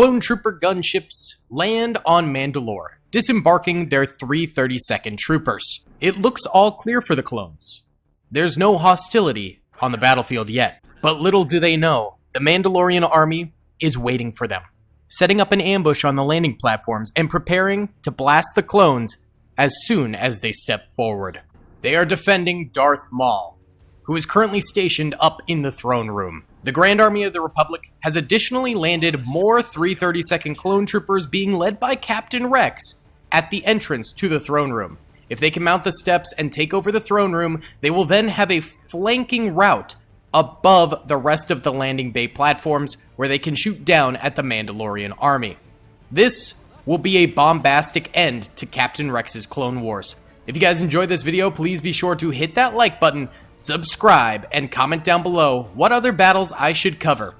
clone trooper gunships land on Mandalore, disembarking their 332nd troopers. It looks all clear for the clones. There's no hostility on the battlefield yet, but little do they know, the Mandalorian army is waiting for them, setting up an ambush on the landing platforms and preparing to blast the clones as soon as they step forward. They are defending Darth Maul, who is currently stationed up in the throne room. The Grand Army of the Republic has additionally landed more 332nd clone troopers being led by Captain Rex at the entrance to the throne room. If they can mount the steps and take over the throne room, they will then have a flanking route above the rest of the landing bay platforms where they can shoot down at the Mandalorian army. This will be a bombastic end to Captain Rex's Clone Wars. If you guys enjoyed this video, please be sure to hit that like button, subscribe, and comment down below what other battles I should cover.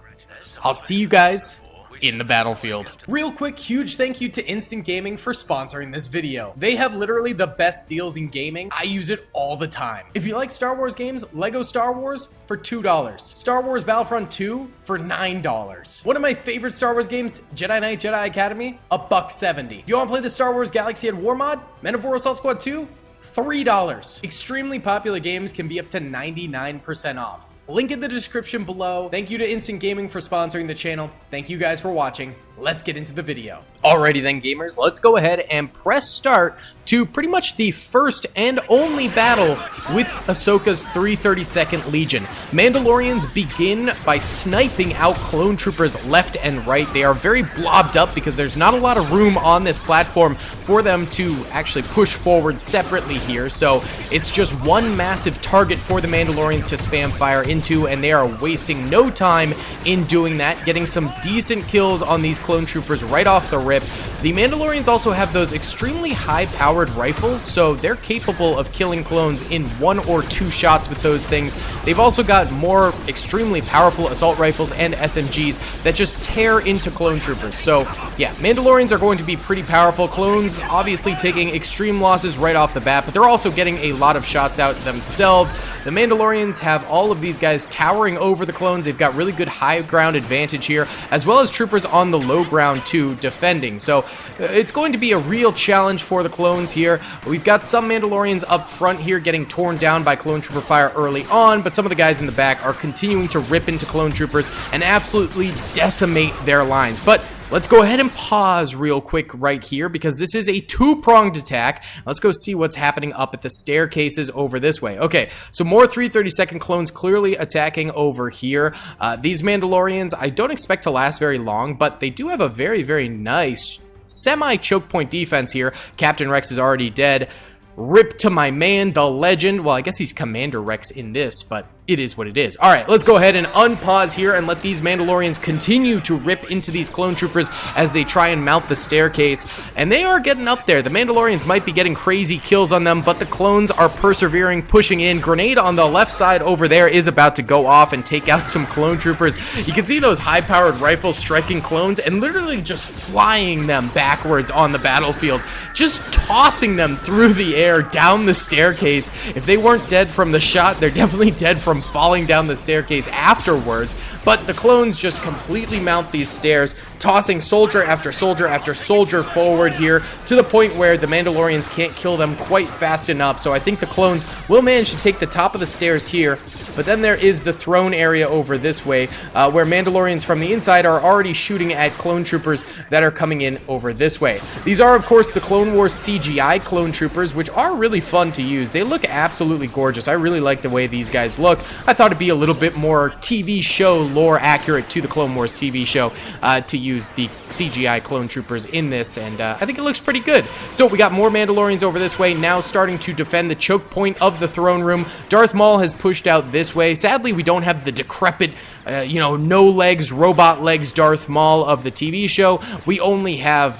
I'll see you guys in the battlefield. Real quick, huge thank you to Instant Gaming for sponsoring this video. They have literally the best deals in gaming. I use it all the time. If you like Star Wars games, Lego Star Wars for $2. Star Wars Battlefront 2 for $9. One of my favorite Star Wars games, Jedi Knight Jedi Academy, $1.70. If you want to play the Star Wars Galaxy at War mod, Men of War Assault Squad 2, $3. Extremely popular games can be up to 99% off. Link in the description below. Thank you to Instant Gaming for sponsoring the channel. Thank you guys for watching. Let's get into the video. Alrighty then, gamers, let's go ahead and press start to pretty much the first and only battle with Ahsoka's 332nd Legion. Mandalorians begin by sniping out clone troopers left and right. They are very blobbed up because there's not a lot of room on this platform for them to actually push forward separately here. So it's just one massive target for the Mandalorians to spam fire into, and they are wasting no time in doing that, getting some decent kills on these clone troopers right off the rip. The Mandalorians also have those extremely high-powered rifles, so they're capable of killing clones in 1 or 2 shots with those things. They've also got more extremely powerful assault rifles and SMGs that just tear into clone troopers. So yeah, Mandalorians are going to be pretty powerful. Clones obviously taking extreme losses right off the bat, but they're also getting a lot of shots out themselves. The Mandalorians have all of these guys towering over the clones. They've got really good high ground advantage here, as well as troopers on the low ground too defending. So it's going to be a real challenge for the clones here. We've got some Mandalorians up front here getting torn down by clone trooper fire early on, but some of the guys in the back are continuing to rip into clone troopers and absolutely decimate their lines. But let's go ahead and pause real quick right here because this is a two-pronged attack. Let's go see what's happening up at the staircases over this way. Okay, so more 332nd clones clearly attacking over here. These Mandalorians, I don't expect to last very long, but they do have a very, very nice semi-choke point defense here. Captain Rex is already dead. Rip to my man, the legend. Well, I guess he's Commander Rex in this, but it is what it is. All right, let's go ahead and unpause here and let these Mandalorians continue to rip into these clone troopers as they try and mount the staircase. And they are getting up there. The Mandalorians might be getting crazy kills on them, but the clones are persevering, pushing in. Grenade on the left side over there is about to go off and take out some clone troopers. You can see those high-powered rifles striking clones and literally just flying them backwards on the battlefield, just tossing them through the air down the staircase. If they weren't dead from the shot, they're definitely dead from falling down the staircase afterwards. But the clones just completely mount these stairs, tossing soldier after soldier after soldier forward here to the point where the Mandalorians can't kill them quite fast enough. So I think the clones will manage to take the top of the stairs here. But then there is the throne area over this way where Mandalorians from the inside are already shooting at clone troopers that are coming in over this way. These are, of course, the Clone Wars CGI clone troopers, which are really fun to use. They look absolutely gorgeous. I really like the way these guys look. I thought it'd be a little bit more TV show lore accurate to the Clone Wars TV show to use the CGI clone troopers in this, and I think it looks pretty good. So we got more Mandalorians over this way, now starting to defend the choke point of the throne room. Darth Maul has pushed out this way. Sadly, we don't have the decrepit, no legs, robot legs Darth Maul of the TV show. We only have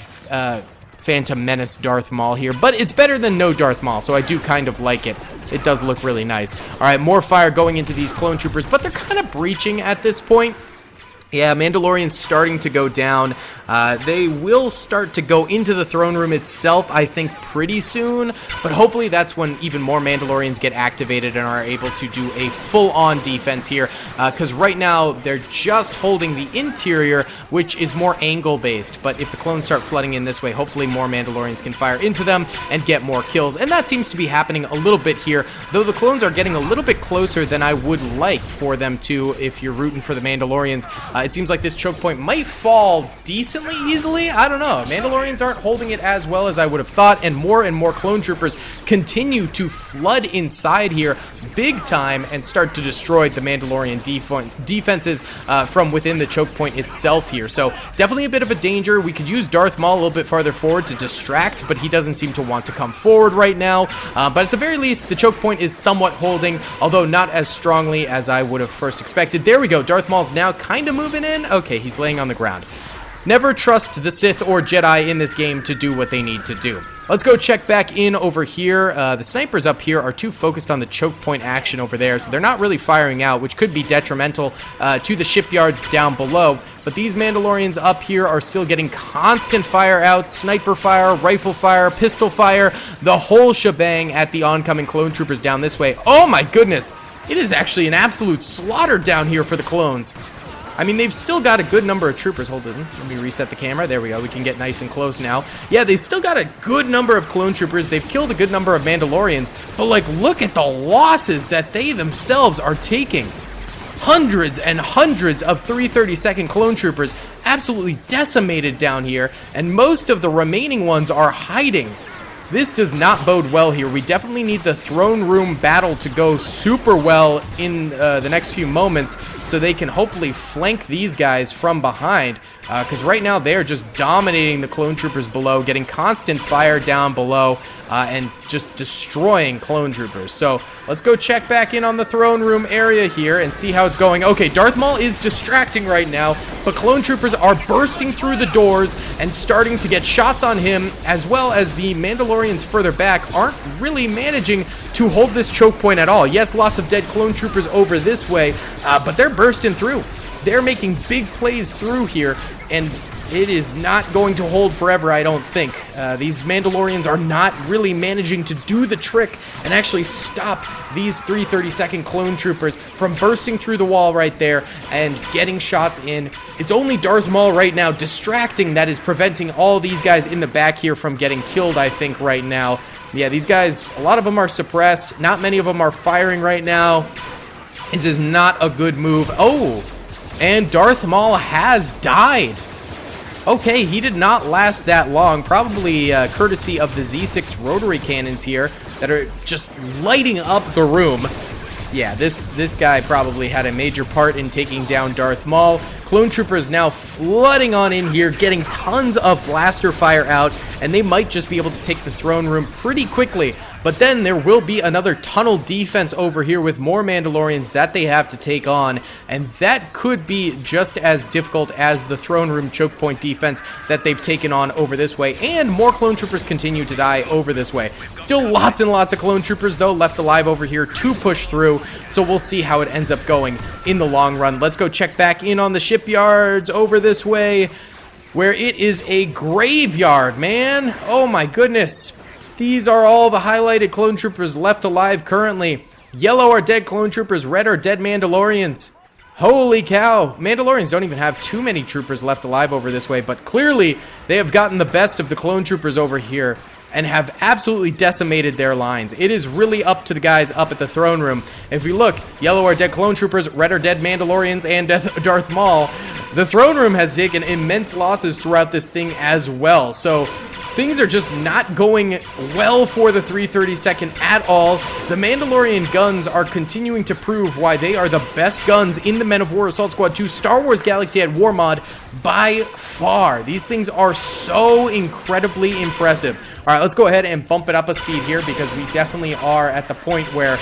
Phantom Menace Darth Maul here, but it's better than no Darth Maul, so I do kind of like it. It does look really nice. All right, more fire going into these clone troopers, but they're kind of breaching at this point. Yeah, Mandalorian's starting to go down. They will start to go into the throne room itself, I think, pretty soon. But hopefully that's when even more Mandalorians get activated and are able to do a full-on defense here. Because right now, they're just holding the interior, which is more angle-based. But if the clones start flooding in this way, hopefully more Mandalorians can fire into them and get more kills. And that seems to be happening a little bit here, though the clones are getting a little bit closer than I would like for them to if you're rooting for the Mandalorians. It seems like this choke point might fall decently easily. I don't know. Mandalorians aren't holding it as well as I would have thought, and more clone troopers continue to flood inside here big time and start to destroy the Mandalorian defenses from within the choke point itself here. So definitely a bit of a danger. We could use Darth Maul a little bit farther forward to distract, but he doesn't seem to want to come forward right now. But at the very least, the choke point is somewhat holding, although not as strongly as I would have first expected. There we go. Darth Maul's now kind of moving in. Okay, he's laying on the ground. Never trust the Sith or Jedi in this game to do what they need to do. Let's go check back in over here. The snipers up here are too focused on the choke point action over there, so they're not really firing out, which could be detrimental to the shipyards down below. But these Mandalorians up here are still getting constant fire out, sniper fire, rifle fire, pistol fire, the whole shebang at the oncoming clone troopers down this way. Oh my goodness! It is actually an absolute slaughter down here for the clones. I mean, they've still got a good number of troopers. Hold on, let me reset the camera. There we go. We can get nice and close now. Yeah, they've still got a good number of clone troopers. They've killed a good number of Mandalorians. But, like, look at the losses that they themselves are taking. Hundreds and hundreds of 332nd clone troopers absolutely decimated down here. And most of the remaining ones are hiding. This does not bode well here. We definitely need the throne room battle to go super well in the next few moments so they can hopefully flank these guys from behind. Because right now they're just dominating the clone troopers below, getting constant fire down below, and just destroying clone troopers. So let's go check back in on the throne room area here and see how it's going. Okay, Darth Maul is distracting right now, but clone troopers are bursting through the doors and starting to get shots on him, as well as the Mandalorians further back aren't really managing to hold this choke point at all. Yes, lots of dead clone troopers over this way, but they're bursting through. They're making big plays through here, and it is not going to hold forever, I don't think. These Mandalorians are not really managing to do the trick and actually stop these 332nd clone troopers from bursting through the wall right there and getting shots in. It's only Darth Maul right now distracting that is preventing all these guys in the back here from getting killed, I think, right now. Yeah, these guys, a lot of them are suppressed. Not many of them are firing right now. This is not a good move. Oh! And Darth Maul has died. Okay, he did not last that long, probably courtesy of the Z6 rotary cannons here that are just lighting up the room. Yeah, this guy probably had a major part in taking down Darth Maul. Clone troopers now flooding on in here, getting tons of blaster fire out, and they might just be able to take the throne room pretty quickly. But then there will be another tunnel defense over here with more Mandalorians that they have to take on, and that could be just as difficult as the throne room choke point defense that they've taken on over this way, and more clone troopers continue to die over this way. Still lots and lots of clone troopers, though, left alive over here to push through, so we'll see how it ends up going in the long run. Let's go check back in on the shipyards over this way, where it is a graveyard, man. Oh my goodness. These are all the highlighted clone troopers left alive currently. Yellow are dead clone troopers, red are dead Mandalorians. Holy cow. Mandalorians don't even have too many troopers left alive over this way, but clearly they have gotten the best of the clone troopers over here and have absolutely decimated their lines. It is really up to the guys up at the throne room. If we look, yellow are dead clone troopers, red are dead Mandalorians, and Darth Maul. The throne room has taken immense losses throughout this thing as well, so things are just not going well for the 332nd at all. The Mandalorian guns are continuing to prove why they are the best guns in the Men of War Assault Squad 2 Star Wars Galaxy at War mod by far. These things are so incredibly impressive. All right, let's go ahead and bump it up a speed here because we definitely are at the point where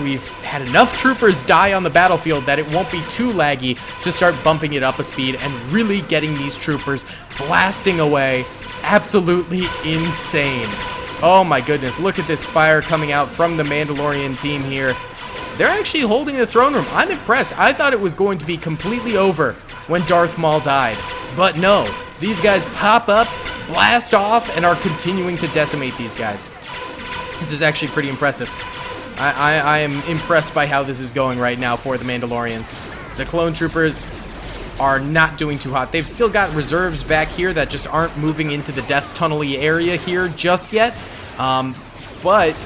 we've had enough troopers die on the battlefield that it won't be too laggy to start bumping it up a speed and really getting these troopers blasting away. Absolutely insane. Oh my goodness, look at this fire coming out from the Mandalorian team here. They're actually holding the throne room. I'm impressed. I thought it was going to be completely over when Darth Maul died. But no, these guys pop up, blast off, and are continuing to decimate these guys. This is actually pretty impressive. I am impressed by how this is going right now for the Mandalorians. The clone troopers are not doing too hot. They've still got reserves back here that just aren't moving into the death tunnel-y area here just yet. But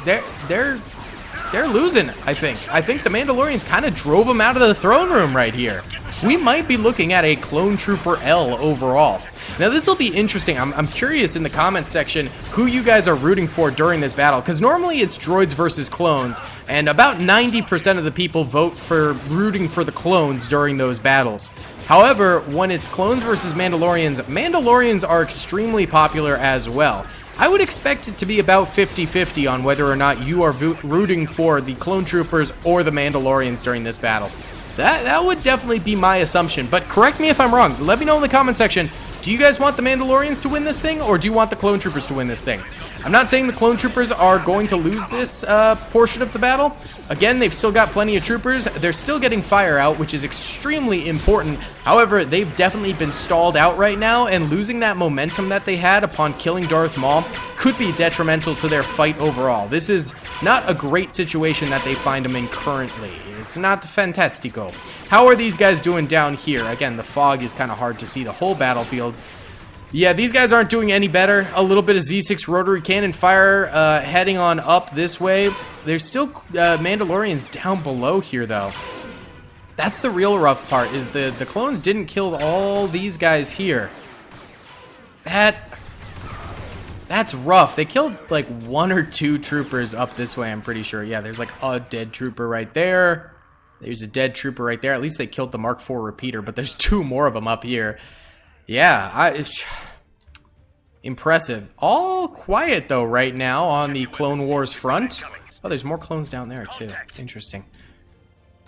they're losing, I think. I think the Mandalorians kind of drove them out of the throne room right here. We might be looking at a Clone Trooper L overall. Now this will be interesting. I'm curious in the comments section who you guys are rooting for during this battle, because normally it's droids versus clones, and about 90% of the people vote for rooting for the clones during those battles. However, when it's clones versus Mandalorians, Mandalorians are extremely popular as well. I would expect it to be about 50-50 on whether or not you are rooting for the clone troopers or the Mandalorians during this battle. That would definitely be my assumption, but correct me if I'm wrong. Let me know in the comment section. Do you guys want the Mandalorians to win this thing, or do you want the Clone Troopers to win this thing? I'm not saying the Clone Troopers are going to lose this portion of the battle. Again, they've still got plenty of troopers. They're still getting fire out, which is extremely important. However, they've definitely been stalled out right now, and losing that momentum that they had upon killing Darth Maul could be detrimental to their fight overall. This is not a great situation that they find them in currently. It's not fantastico. How are these guys doing down here? Again, the fog is kind of hard to see the whole battlefield. Yeah, these guys aren't doing any better. A little bit of Z6 rotary cannon fire heading on up this way. There's still Mandalorians down below here, though. That's the real rough part, is the clones didn't kill all these guys here. That's rough. They killed like 1 or 2 troopers up this way, I'm pretty sure. Yeah, there's like a dead trooper right there. There's a dead trooper right there. At least they killed the Mark IV repeater, but there's 2 more of them up here. Yeah, impressive. All quiet, though, right now on the Clone Wars front. Oh, there's more clones down there, too. Interesting.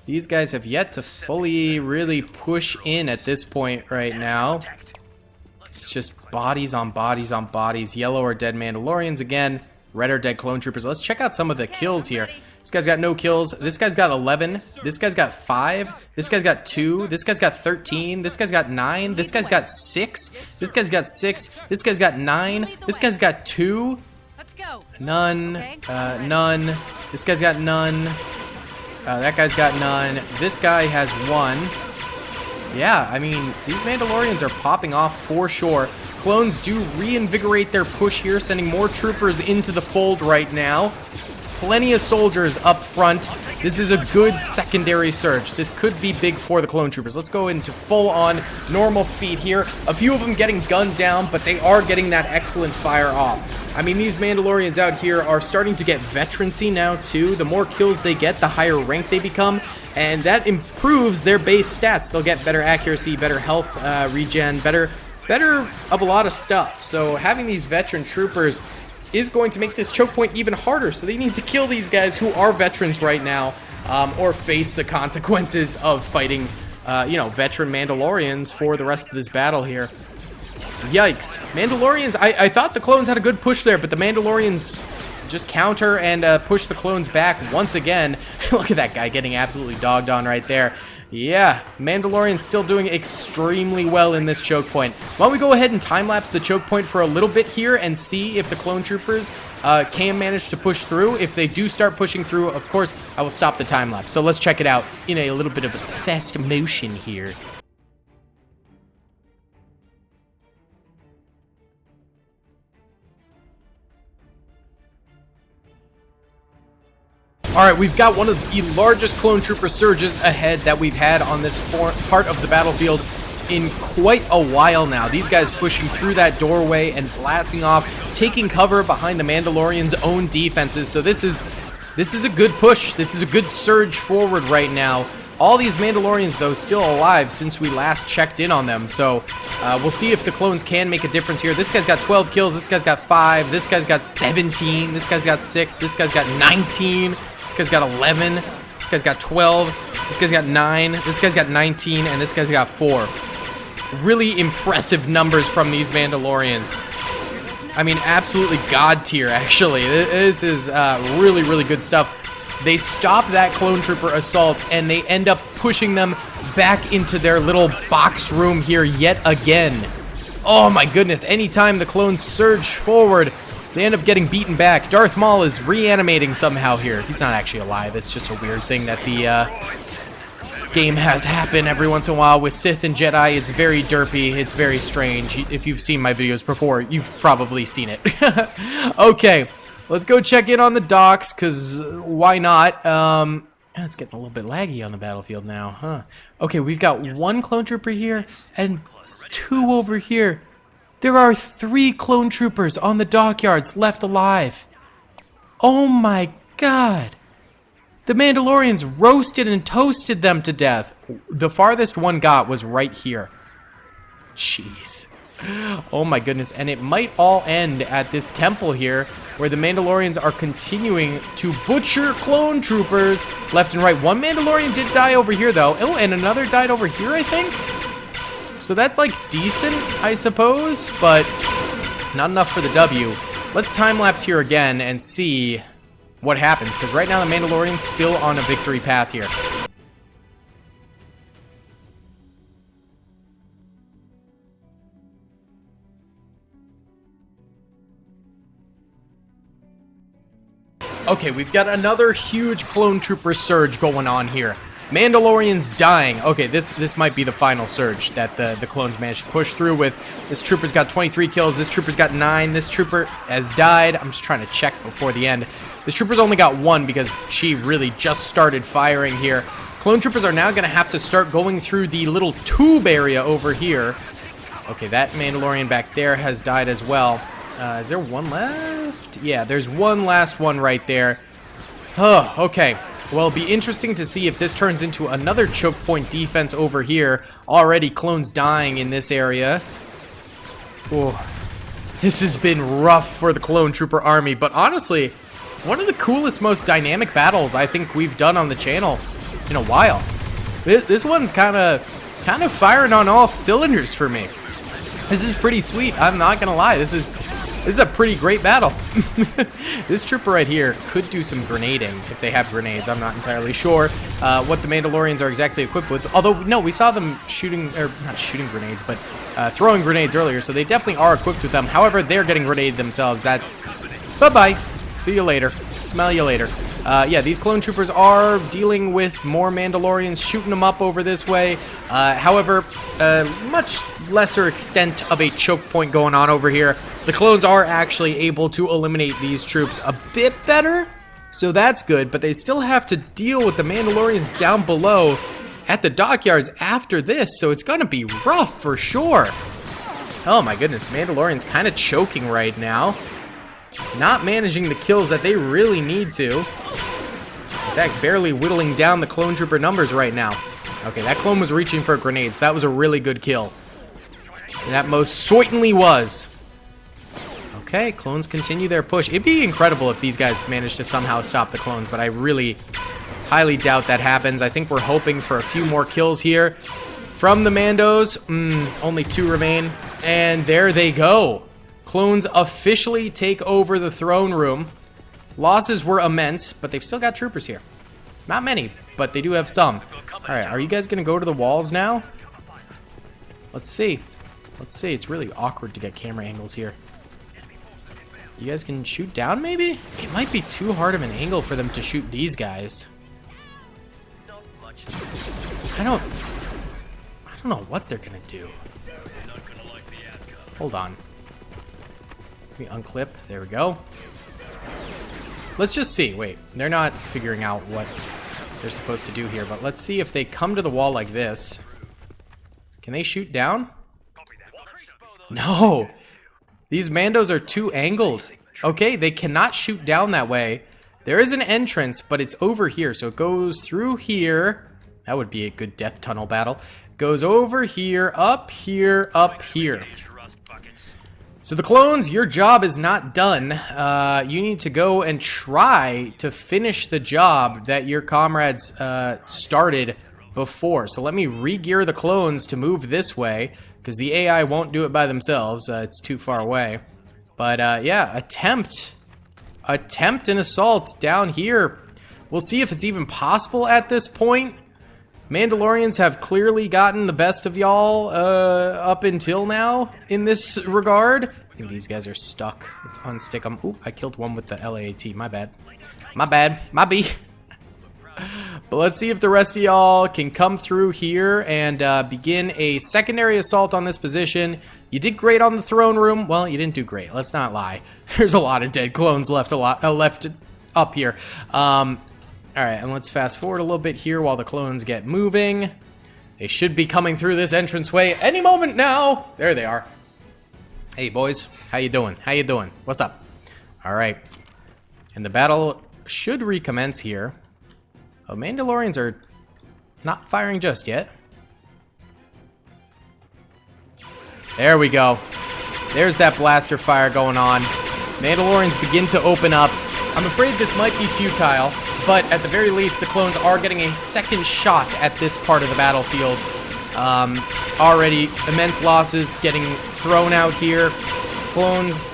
These guys have yet to fully really push in at this point right now. It's just bodies on bodies on bodies. Yellow are dead Mandalorians again. Red are dead clone troopers. Let's check out some of the kills here. This guy's got no kills. This guy's got 11. This guy's got 5. This guy's got 2. This guy's got 13. This guy's got 9. This guy's got 6. This guy's got 6. This guy's got 9. This guy's got 2. Let's go. None. None. This guy's got none. That guy's got none. This guy has 1. Yeah, I mean, these Mandalorians are popping off for sure. Clones do reinvigorate their push here, sending more troopers into the fold right now. Plenty of soldiers up front. This is a good secondary surge. This could be big for the clone troopers. Let's go into full-on normal speed here. A few of them getting gunned down, but they are getting that excellent fire off. I mean, these Mandalorians out here are starting to get veterancy now, too. The more kills they get, the higher rank they become, and that improves their base stats. They'll get better accuracy, better health regen, better of a lot of stuff. So having these veteran troopers is going to make this choke point even harder. So they need to kill these guys who are veterans right now, or face the consequences of fighting, veteran Mandalorians for the rest of this battle here. Yikes. Mandalorians, I thought the clones had a good push there, but the Mandalorians just counter and push the clones back once again. Look at that guy getting absolutely dogged on right there. Yeah, Mandalorian's still doing extremely well in this choke point. Why don't we go ahead and time-lapse the choke point for a little bit here and see if the clone troopers can manage to push through. If they do start pushing through, of course, I will stop the time-lapse. So let's check it out in a little bit of fast motion here. Alright, we've got one of the largest clone trooper surges ahead that we've had on this part of the battlefield in quite a while now. These guys pushing through that doorway and blasting off, taking cover behind the Mandalorians' own defenses. So this is a good push. This is a good surge forward right now. All these Mandalorians, though, still alive since we last checked in on them. So we'll see if the clones can make a difference here. This guy's got 12 kills. This guy's got 5. This guy's got 17. This guy's got 6. This guy's got 19. This guy's got 11. This guy's got 12. This guy's got 9. This guy's got 19. And this guy's got 4. Really impressive numbers from these Mandalorians. I mean, absolutely god tier, actually. This is really, really good stuff. They stop that clone trooper assault, and they end up pushing them back into their little box room here yet again. Oh my goodness, anytime the clones surge forward, they end up getting beaten back. Darth Maul is reanimating somehow here. He's not actually alive. It's just a weird thing that the game has happen every once in a while with Sith and Jedi. It's very derpy. It's very strange. If you've seen my videos before, you've probably seen it. Okay, let's go check in on the docks, because why not? It's getting a little bit laggy on the battlefield now, huh? Okay, we've got one clone trooper here and 2 over here. There are 3 clone troopers on the dockyards left alive. Oh my god. The Mandalorians roasted and toasted them to death. The farthest one got was right here. Jeez. Oh my goodness. And it might all end at this temple here, where the Mandalorians are continuing to butcher clone troopers left and right. One Mandalorian did die over here, though. Oh, and another died over here, I think? So that's, like, decent, I suppose, but not enough for the W. Let's time-lapse here again and see what happens, because right now the Mandalorian's still on a victory path here. Okay, we've got another huge clone trooper surge going on here. Mandalorians dying. Okay, this might be the final surge that the clones managed to push through with. This trooper's got 23 kills. This trooper's got 9. This trooper has died. I'm just trying to check before the end. This trooper's only got 1 because she really just started firing here. Clone troopers are now going to have to start going through the little tube area over here. Okay, that Mandalorian back there has died as well. Is there one left? Yeah, there's one last one right there. Oh, okay. Well, it'll be interesting to see if this turns into another choke point defense over here. Already clones dying in this area. Oh, this has been rough for the clone trooper army, but honestly, one of the coolest, most dynamic battles I think we've done on the channel in a while. This one's kind of firing on all cylinders for me. This is pretty sweet. I'm not gonna lie. This is a pretty great battle. This trooper right here could do some grenading if they have grenades. I'm not entirely sure what the Mandalorians are exactly equipped with. Although, no, we saw them shooting, or not shooting grenades, but throwing grenades earlier, so they definitely are equipped with them. However, they're getting grenaded themselves. That, bye-bye. See you later. Smell you later. Yeah, these clone troopers are dealing with more Mandalorians, shooting them up over this way. However, much lesser extent of a choke point going on over here. The clones are actually able to eliminate these troops a bit better, so that's good, but they still have to deal with the Mandalorians down below at the dockyards after this, so it's gonna be rough for sure. Oh my goodness, Mandalorian's kind of choking right now. Not managing the kills that they really need to. In fact, barely whittling down the clone trooper numbers right now. Okay, that clone was reaching for grenades. That was a really good kill. And that most certainly was. Okay, clones continue their push. It'd be incredible if these guys managed to somehow stop the clones, but I really highly doubt that happens. I think we're hoping for a few more kills here from the Mandos. Only 2 remain. And there they go. Clones officially take over the throne room. Losses were immense, but they've still got troopers here. Not many, but they do have some. Alright, are you guys going to go to the walls now? Let's see. Let's see. It's really awkward to get camera angles here. You guys can shoot down, maybe? It might be too hard of an angle for them to shoot these guys. I don't know what they're going to do. Hold on. Let me unclip. There we go. Let's just see. Wait, they're not figuring out what they're supposed to do here, but let's see if they come to the wall like this. Can they shoot down? No! These Mandos are too angled. Okay, they cannot shoot down that way. There is an entrance, but it's over here, so it goes through here. That would be a good death tunnel battle. Goes over here, up here, up here. So the clones, your job is not done. You need to go and try to finish the job that your comrades started before. So let me re-gear the clones to move this way, because the AI won't do it by themselves. It's too far away. But yeah, attempt an assault down here. We'll see if it's even possible at this point. Mandalorians have clearly gotten the best of y'all up until now in this regard. I think these guys are stuck. Let's unstick them. Oop, I killed one with the LAAT. My bad. My bad. My B. But let's see if the rest of y'all can come through here and begin a secondary assault on this position. You did great on the throne room. Well, you didn't do great. Let's not lie. There's a lot of dead clones left up here. All right, and let's fast forward a little bit here while the clones get moving. They should be coming through this entranceway any moment now. There they are. Hey, boys. How you doing? How you doing? What's up? All right. And the battle should recommence here. Oh, Mandalorians are not firing just yet. There we go. There's that blaster fire going on. Mandalorians begin to open up. I'm afraid this might be futile, but at the very least, the clones are getting a second shot at this part of the battlefield. Already immense losses getting thrown out here. Clones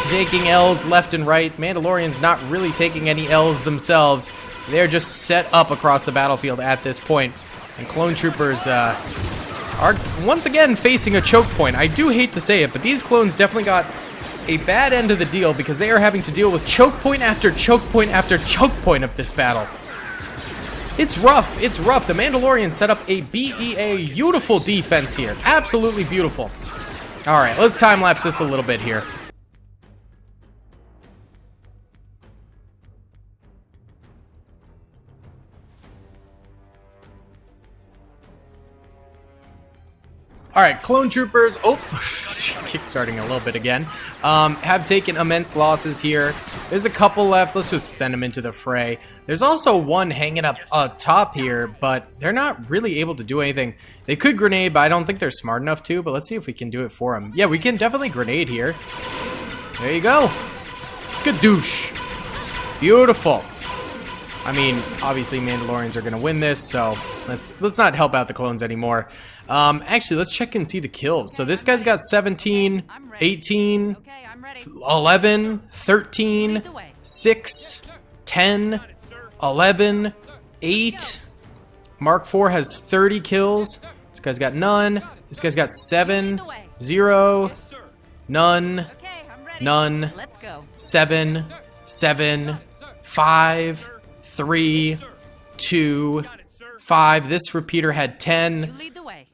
taking L's left and right. Mandalorians not really taking any L's themselves. They're just set up across the battlefield at this point. And clone troopers are once again facing a choke point. I do hate to say it, but these clones definitely got a bad end of the deal because they are having to deal with choke point after choke point after choke point of this battle. It's rough. It's rough. The Mandalorians set up a beautiful defense here. Absolutely beautiful. All right, let's time-lapse this a little bit here. All right, clone troopers, kickstarting a little bit again, have taken immense losses here. There's a couple left. Let's just send them into the fray. There's also one hanging up top here, but they're not really able to do anything. They could grenade, but I don't think they're smart enough to, but let's see if we can do it for them. Yeah, we can definitely grenade here. There you go. Skadoosh. Beautiful. I mean, obviously Mandalorians are going to win this, so let's not help out the clones anymore. Actually, let's check and see the kills. So this guy's got 17, 18, 11, 13, 6, 10, 11, 8. Mark IV has 30 kills. This guy's got none. This guy's got 7, 0, none, none, 7, 7, 5, 3, 2, 5. This repeater had 10,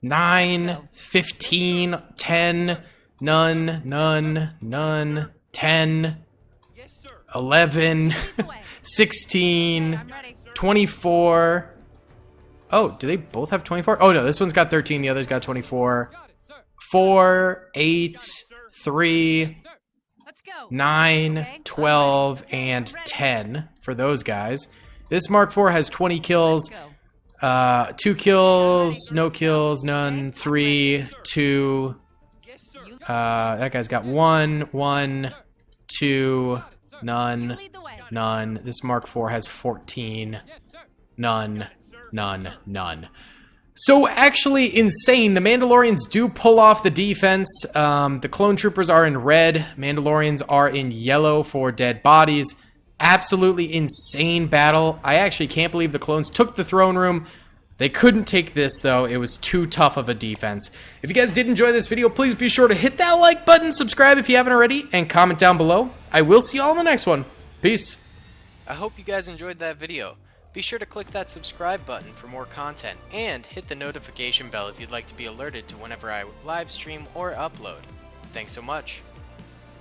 9, 15, 10, none, none, none, 10, 11, 16, 24. Oh, do they both have 24? Oh, no, this one's got 13. The other's got 24. 4, 8, 3, 9, 12, and 10 for those guys. This Mark IV has 20 kills. 2 kills, no kills, none, 3, 2. That guy's got 1, 1, 2, none, none. This Mark IV has 14, none, none, none. So actually insane. The Mandalorians do pull off the defense. The clone troopers are in red. Mandalorians are in yellow for dead bodies. Absolutely insane battle. I actually can't believe the clones took the throne room. They couldn't take this, though. It was too tough of a defense. If you guys did enjoy this video, please be sure to hit that like button, subscribe if you haven't already, and comment down below. I will see you all in the next one. Peace. I hope you guys enjoyed that video. Be sure to click that subscribe button for more content, and hit the notification bell if you'd like to be alerted to whenever I live stream or upload. Thanks so much.